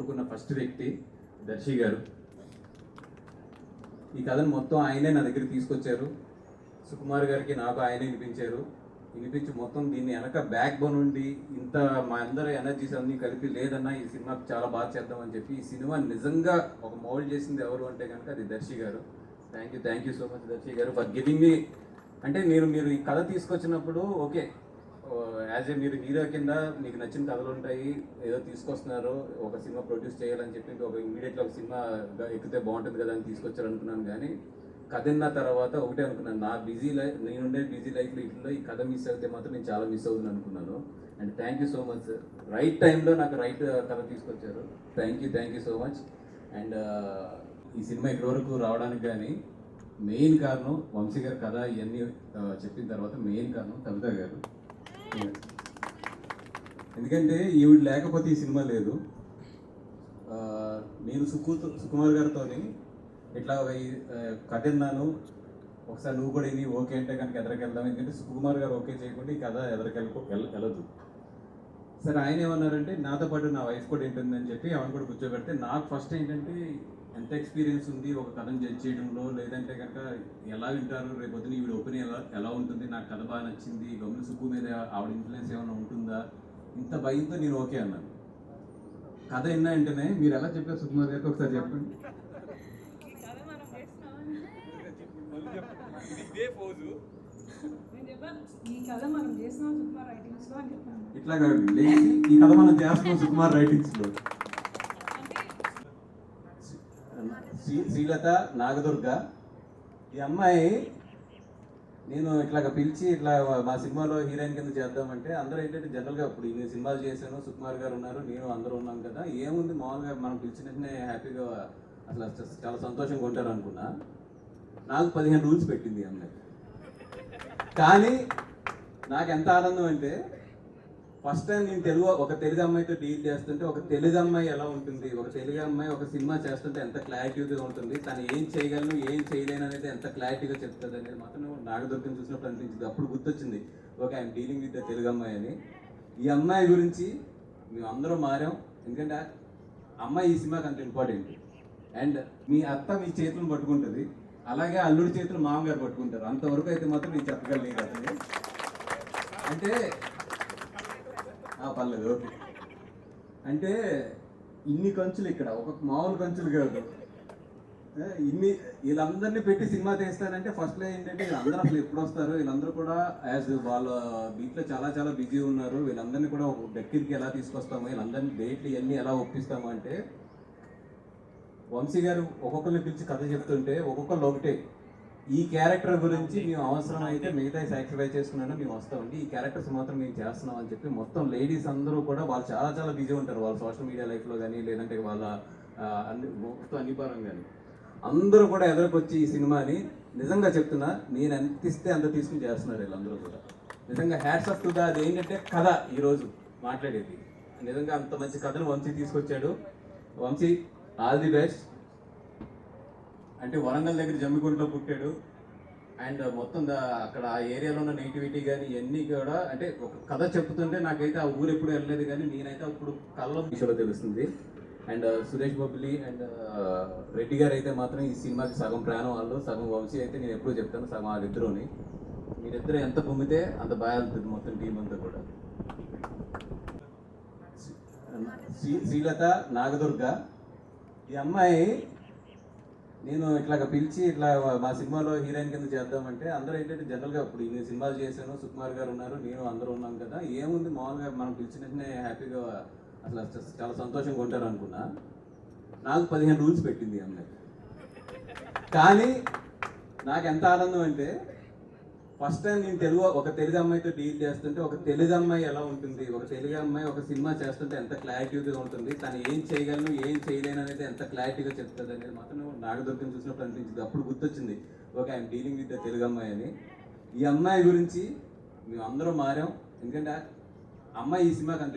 కోరుకున్న ఫస్ట్ వ్యక్తి దర్శి గారు. ఈ కథను మొత్తం ఆయనే నా దగ్గరికి తీసుకొచ్చారు. సుకుమార్ గారికి నాకు ఆయనే వినిపించి మొత్తం దీన్ని వెనక బ్యాక్ బోన్ ఉండి ఇంత మా అందరి ఎనర్జీస్ అన్నీ కలిపి లేదన్నా ఈ సినిమాకి చాలా బాగా చేద్దామని చెప్పి ఈ సినిమా నిజంగా ఒక మోల్డ్ చేసింది ఎవరు అంటే కనుక అది దర్శి గారు. Thank you so much Darshi గారు ఫర్ గివింగ్ మీ. అంటే మీరు ఈ కథ తీసుకొచ్చినప్పుడు ఓకే యాజ్ ఏ మీరు హీరో కింద మీకు నచ్చిన కథలు ఉంటాయి, ఏదో తీసుకొస్తున్నారు ఒక సినిమా ప్రొడ్యూస్ చేయాలని చెప్పి ఒక ఇమీడియట్గా ఒక సినిమా ఎక్కితే బాగుంటుంది కదా అని తీసుకొచ్చారు అనుకున్నాను. కానీ కథ విన్న తర్వాత ఒకటే అనుకున్నాను, నా నేనుండే బిజీ లైఫ్లో ఇట్లా ఈ కథ మిస్ అయితే మాత్రం నేను చాలా మిస్ అవుతుంది అనుకున్నాను. And thank you so much sir, right టైంలో నాకు రైట్ కథ తీసుకొచ్చారు. Thank you so much. And ఈ సినిమా ఇక్కడి వరకు రావడానికి కానీ మెయిన్ కారణం వంశీ గారి కథ ఇవన్నీ చెప్పిన తర్వాత మెయిన్ కారణం కవిత గారు. ఎందుకంటే ఈవిడ లేకపోతే ఈ సినిమా లేదు. నేను సుకుమార్ గారితో ఇట్లా కథ విన్నాను, ఒకసారి నువ్వు కూడా ఇని ఓకే అంటే కనుక ఎదరికెళ్దాం. ఎందుకంటే సుకుమార్ గారు ఓకే చేయకుండా ఈ కథ వెళ్ళదు. సరే ఆయన ఏమన్నారంటే నాతో పాటు నా వైఫ్ కూడా ఏంటుందని చెప్పి ఆమెను కూడా కూర్చోబెడితే నాకు ఫస్ట్ ఏంటంటే ఎంత ఎక్స్పీరియన్స్ ఉంది ఒక కథను జడ్జ్ చేయడంలో, లేదంటే కనుక ఎలా వింటారు రేపొద్దున ఈవిడ ఒపీనియన్ ఎలా ఉంటుంది, నాకు కథ బాగా నచ్చింది, గమని సుక్కు మీద ఆవిడ ఇన్ఫ్లుయెన్స్ ఏమైనా ఉంటుందా, ఇంత భయంతో నేను ఓకే అన్నాను. కథ విన్నా వెంటనే మీరు ఎలా చెప్పారు సుకుమార్ గారికి ఒకసారి చెప్పండి. ఇట్లా కాదు, ఈ కథ మనం చేస్తున్నాం సుకుమార్ రైటింగ్స్ లో. శ్రీలత నాగదుర్గ ఈ అమ్మాయి నేను ఇట్లాగ పిలిచి ఇట్లా మా సినిమాలో హీరోయిన్ కింద చేద్దామంటే అందరూ ఏంటంటే జనరల్గా ఇప్పుడు నేను సినిమాలు చేశాను, సుకుమార్ గారు ఉన్నారు, నేను అందరూ ఉన్నాం కదా, ఏముంది మామూలుగా మనం పిలిచినట్టునే హ్యాపీగా అసలు చాలా సంతోషంగా ఉంటారు అనుకున్నా. నాకు 15 రూల్స్ పెట్టింది ఈ అమ్మాయి. కానీ నాకు ఎంత ఆనందం అంటే ఫస్ట్ టైం నేను ఒక తెలుగు అమ్మాయితో డీల్ చేస్తుంటే ఒక తెలుగు అమ్మాయి ఎలా ఉంటుంది, ఒక తెలుగు అమ్మాయి ఒక సినిమా చేస్తుంటే ఎంత క్లారిటీగా ఉంటుంది, తను ఏం చేయగలను ఏం చేయలేను అనేది ఎంత క్లారిటీగా చెప్తుంది అనేది మాత్రం నాగదుర్గం చూసినప్పుడు అనిపించింది. అప్పుడు గుర్తొచ్చింది okay I'm dealing with the Telugu అమ్మాయి అని. ఈ అమ్మాయి గురించి మేము అందరం మారాం, ఎందుకంటే అమ్మాయి ఈ సినిమాకి అంత ఇంపార్టెంట్. అండ్ మీ అత్త మీ చేతులను పట్టుకుంటుంది, అలాగే అల్లుడి చేతులు మామగారు పట్టుకుంటారు. అంతవరకు అయితే మాత్రం నేను చెప్పగలను అతను. అంటే పర్లేదు ఓకే. అంటే ఇన్ని కంచులు ఇక్కడ ఒక మామూలు కంచులు కాదు, వీళ్ళందరినీ పెట్టి సినిమా తీస్తానంటే ఫస్ట్లో ఏంటంటే వీళ్ళందరూ అసలు ఎప్పుడు వస్తారు, వీళ్ళందరూ కూడా యాజ్ వాళ్ళ దీంట్లో చాలా బిజీ ఉన్నారు, వీళ్ళందరినీ కూడా ఒక దగ్గరికి ఎలా తీసుకొస్తాము, వీళ్ళందరినీ డేట్లు ఇవన్నీ ఎలా ఒప్పిస్తాము అంటే వంశీ గారు ఒక్కొక్కరిని పిలిచి కథ చెప్తుంటే ఒక్కొక్కరు ఒకటే, ఈ క్యారెక్టర్ గురించి మేము అవసరం అయితే మిగతా సాక్రిఫైస్ చేసుకున్నాను మేము వస్తామండి, ఈ క్యారెక్టర్స్ మాత్రం మేము చేస్తున్నాం అని చెప్పి మొత్తం లేడీస్ అందరూ కూడా వాళ్ళు చాలా బిజీ ఉంటారు వాళ్ళ సోషల్ మీడియా లైఫ్లో కానీ, లేదంటే వాళ్ళ అన్ని పరంగా కానీ అందరూ కూడా ఎదురుకొచ్చి ఈ సినిమాని నిజంగా చెప్తున్నా నేను ఎంత ఇస్తే అంత తీసుకుని చేస్తున్నారు వీళ్ళందరూ కూడా. నిజంగా హ్యాట్స్ ఆఫ్ టు ద. అది ఏంటంటే కథ ఈరోజు మాట్లాడేది నిజంగా అంత మంచి కథను వంశీ తీసుకొచ్చాడు. Vamshi all the best. అంటే వరంగల్ దగ్గర జమ్మికుంటలో పుట్టాడు. అండ్ మొత్తం అక్కడ ఆ ఏరియాలో ఉన్న నెగిటివిటీ కానీ ఇవన్నీ కూడా అంటే ఒక కథ చెప్తుంటే నాకైతే ఆ ఊరు ఎప్పుడు వెళ్ళలేదు, కానీ నేనైతే అప్పుడు కళ్ళలో విషయంలో తెలుస్తుంది. అండ్ సురేష్ బొబ్బిలి అండ్ రెడ్డి గారు అయితే మాత్రం ఈ సినిమాకి సగం ప్రాణం వాళ్ళు, సగం వంశీ అయితే నేను ఎప్పుడూ చెప్తాను సగం వాళ్ళిద్దరూని. మీరిద్దరు ఎంత పొమ్మితే అంత బాగా వెళ్తుంది మొత్తం టీం అంతా కూడా. శ్రీలత నాగదుర్గ ఈ అమ్మాయి నేను ఇట్లాగ పిలిచి ఇట్లా మా సినిమాలో హీరోయిన్ కింద చేద్దామంటే అందరూ ఏంటంటే జనరల్గా ఇప్పుడు నేను సినిమాలు చేశాను, సుకుమార్ గారు ఉన్నారు, నేను అందరూ ఉన్నాం కదా, ఏముంది మామూలుగా మనం పిలిచినట్టునే హ్యాపీగా అసలు చాలా సంతోషంగా ఉంటారు అనుకున్నా. నాకు 15 రూల్స్ పెట్టింది ఈ అమ్మాయి. కానీ నాకు ఎంత ఆనందం అంటే ఫస్ట్ టైం నేను ఒక తెలుగు అమ్మాయితో డీల్ చేస్తుంటే ఒక తెలుగు అమ్మాయి ఎలా ఉంటుంది, ఒక తెలుగు అమ్మాయి ఒక సినిమా చేస్తుంటే ఎంత క్లారిటీగా ఉంటుంది, తను ఏం చేయగలను ఏం చేయలేను అనేది ఎంత క్లారిటీగా చెప్తుంది అనేది మాత్రం నాగదుర్గం చూసినప్పుడు అనిపించింది. అప్పుడు గుర్తొచ్చింది okay I'm dealing with the Telugu అమ్మాయి అని. ఈ అమ్మాయి గురించి మేము అందరం మారాం, ఎందుకంటే అమ్మాయి ఈ సినిమాకి అంత